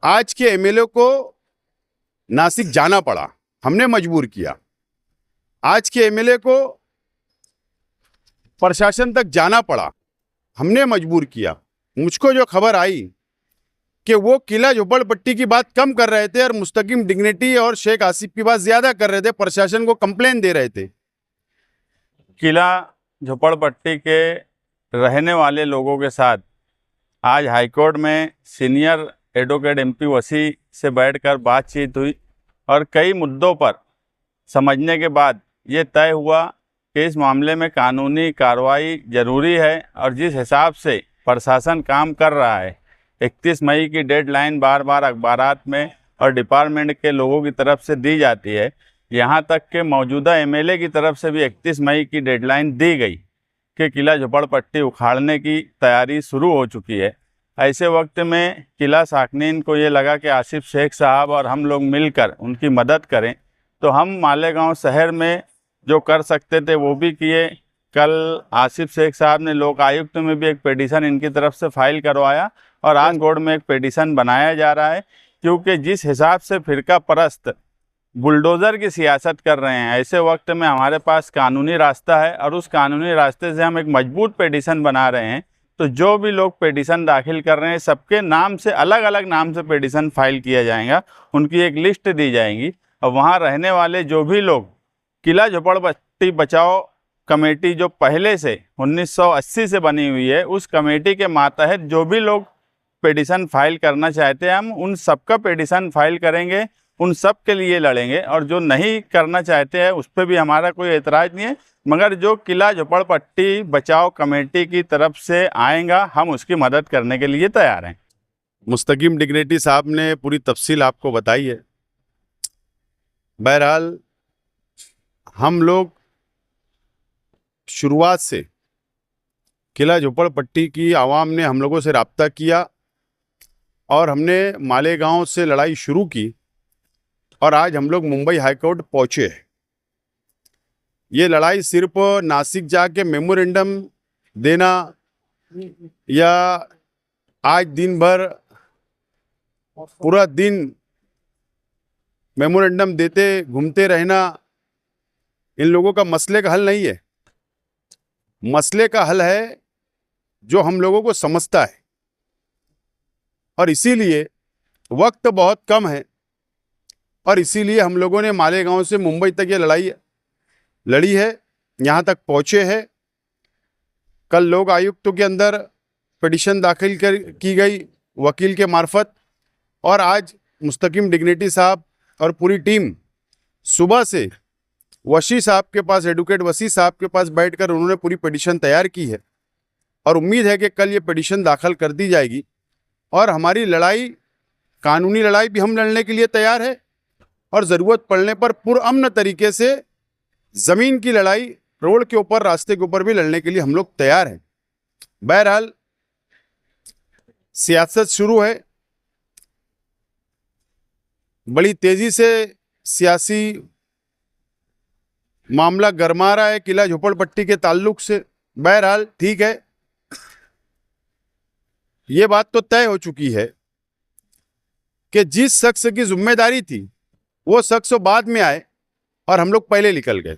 आज के एमएलए को नासिक जाना पड़ा, हमने मजबूर किया। आज के एमएलए को प्रशासन तक जाना पड़ा, हमने मजबूर किया। मुझको जो खबर आई कि वो किला झोपड़पट्टी की बात कम कर रहे थे और मुस्तकिम डिग्निटी और शेख आसिफ की बात ज्यादा कर रहे थे, प्रशासन को कंप्लेन दे रहे थे। किला झोपड़पट्टी के रहने वाले लोगों के साथ आज हाईकोर्ट में सीनियर एडवोकेट एमपी वसी से बैठकर बातचीत हुई और कई मुद्दों पर समझने के बाद ये तय हुआ कि इस मामले में कानूनी कार्रवाई ज़रूरी है और जिस हिसाब से प्रशासन काम कर रहा है, 31 मई की डेडलाइन बार बार अखबारात में और डिपार्टमेंट के लोगों की तरफ से दी जाती है, यहाँ तक कि मौजूदा एमएलए की तरफ से भी 31 मई की डेडलाइन दी गई कि किला झोपड़पट्टी उखाड़ने की तैयारी शुरू हो चुकी है। ऐसे वक्त में किला साकनीन को ये लगा कि आसिफ शेख साहब और हम लोग मिलकर उनकी मदद करें, तो हम मालेगांव शहर में जो कर सकते थे वो भी किए। कल आसिफ शेख साहब ने लोक आयुक्त में भी एक पिटीशन इनकी तरफ से फाइल करवाया और आज कोर्ट में एक पिटीशन बनाया जा रहा है, क्योंकि जिस हिसाब से फिरका परस्त बुलडोज़र की सियासत कर रहे हैं, ऐसे वक्त में हमारे पास कानूनी रास्ता है और उस कानूनी रास्ते से हम एक मजबूत पिटीशन बना रहे हैं। तो जो भी लोग पिटीशन दाखिल कर रहे हैं, सबके नाम से अलग अलग नाम से पिटीशन फाइल किया जाएगा, उनकी एक लिस्ट दी जाएगी और वहाँ रहने वाले जो भी लोग किला झोपड़पट्टी बचाओ कमेटी जो पहले से 1980 से बनी हुई है, उस कमेटी के मातहत जो भी लोग पिटीशन फाइल करना चाहते हैं, हम उन सबका पिटीशन फाइल करेंगे, उन सब के लिए लड़ेंगे। और जो नहीं करना चाहते हैं उस पर भी हमारा कोई एतराज़ नहीं है, मगर जो किला झोपड़पट्टी बचाओ कमेटी की तरफ से आएगा, हम उसकी मदद करने के लिए तैयार हैं। मुस्तकिम डिग्निटी साहब ने पूरी तफसील आपको बताई है। बहरहाल हम लोग शुरुआत से किला झोपड़पट्टी की आवाम ने हम लोगों से रब्ता किया और हमने मालेगांव से लड़ाई शुरू की और आज हम लोग मुंबई हाईकोर्ट पहुँचे हैं। ये लड़ाई सिर्फ नासिक जाके मेमोरेंडम देना या आज दिन भर पूरा दिन मेमोरेंडम देते घूमते रहना, इन लोगों का मसले का हल नहीं है। मसले का हल है जो हम लोगों को समझता है और इसीलिए वक्त बहुत कम है और इसीलिए हम लोगों ने मालेगांव से मुंबई तक ये लड़ाई लड़ी है, यहाँ तक पहुँचे हैं। कल लोक आयुक्तों के अंदर पिटीशन दाखिल की गई वकील के मार्फत और आज मुस्तकिम डिग्निटी साहब और पूरी टीम सुबह से वसी साहब के पास, एडवोकेट वसी साहब के पास बैठकर उन्होंने पूरी पिटीशन तैयार की है और उम्मीद है कि कल ये पिटीशन दाखिल कर दी जाएगी और हमारी लड़ाई, कानूनी लड़ाई भी हम लड़ने के लिए तैयार है और ज़रूरत पड़ने पर पुरअमन तरीके से ज़मीन की लड़ाई, रोड के ऊपर, रास्ते के ऊपर भी लड़ने के लिए हम लोग तैयार हैं। बहरहाल सियासत शुरू है, बड़ी तेज़ी से सियासी मामला गरमा रहा है किला झोपड़पट्टी के ताल्लुक से। बहरहाल ठीक है, ये बात तो तय हो चुकी है कि जिस शख्स की जिम्मेदारी थी वो शख्स बाद में आए और हम लोग पहले निकल गए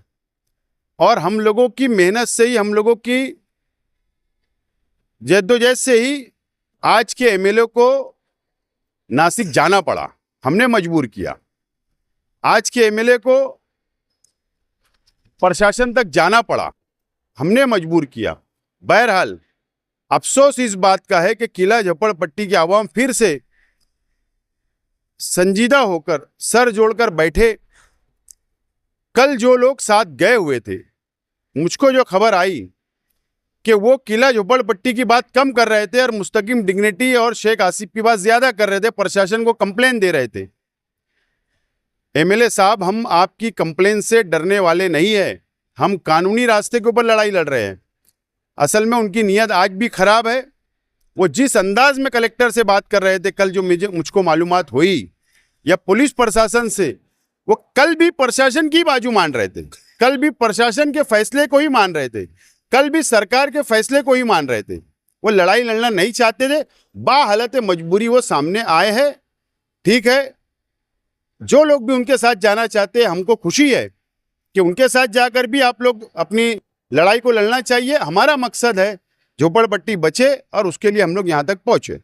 और हम लोगों की मेहनत से ही, हम लोगों की जद्दोजहद से ही आज के एमएलए को नासिक जाना पड़ा, हमने मजबूर किया। आज के एमएलए को प्रशासन तक जाना पड़ा, हमने मजबूर किया। बहरहाल अफसोस इस बात का है कि किला झोपड़पट्टी की आवाम फिर से संजीदा होकर, सर जोड़कर बैठे। कल जो लोग साथ गए हुए थे, मुझको जो खबर आई कि वो किला झोपड़पट्टी की बात कम कर रहे थे और मुस्तकिम डिग्निटी और शेख आसिफ की बात ज्यादा कर रहे थे, प्रशासन को कंप्लेन दे रहे थे। एमएलए साहब, हम आपकी कंप्लेन से डरने वाले नहीं हैं, हम कानूनी रास्ते के ऊपर लड़ाई लड़ रहे हैं। असल में उनकी नीयत आज भी खराब है। वो जिस अंदाज में कलेक्टर से बात कर रहे थे कल, जो मुझको मालूमात हुई, या पुलिस प्रशासन से, वो कल भी प्रशासन की बाजू मान रहे थे, कल भी प्रशासन के फैसले को ही मान रहे थे, कल भी सरकार के फैसले को ही मान रहे थे। वो लड़ाई लड़ना नहीं चाहते थे, बाहालत मजबूरी वो सामने आए हैं ठीक है, जो लोग भी उनके साथ जाना चाहते हैं, हमको खुशी है कि उनके साथ जाकर भी आप लोग अपनी लड़ाई को लड़ना चाहिए। हमारा मकसद है झोपड़पट्टी बचे और उसके लिए हम लोग यहाँ तक पहुँचे।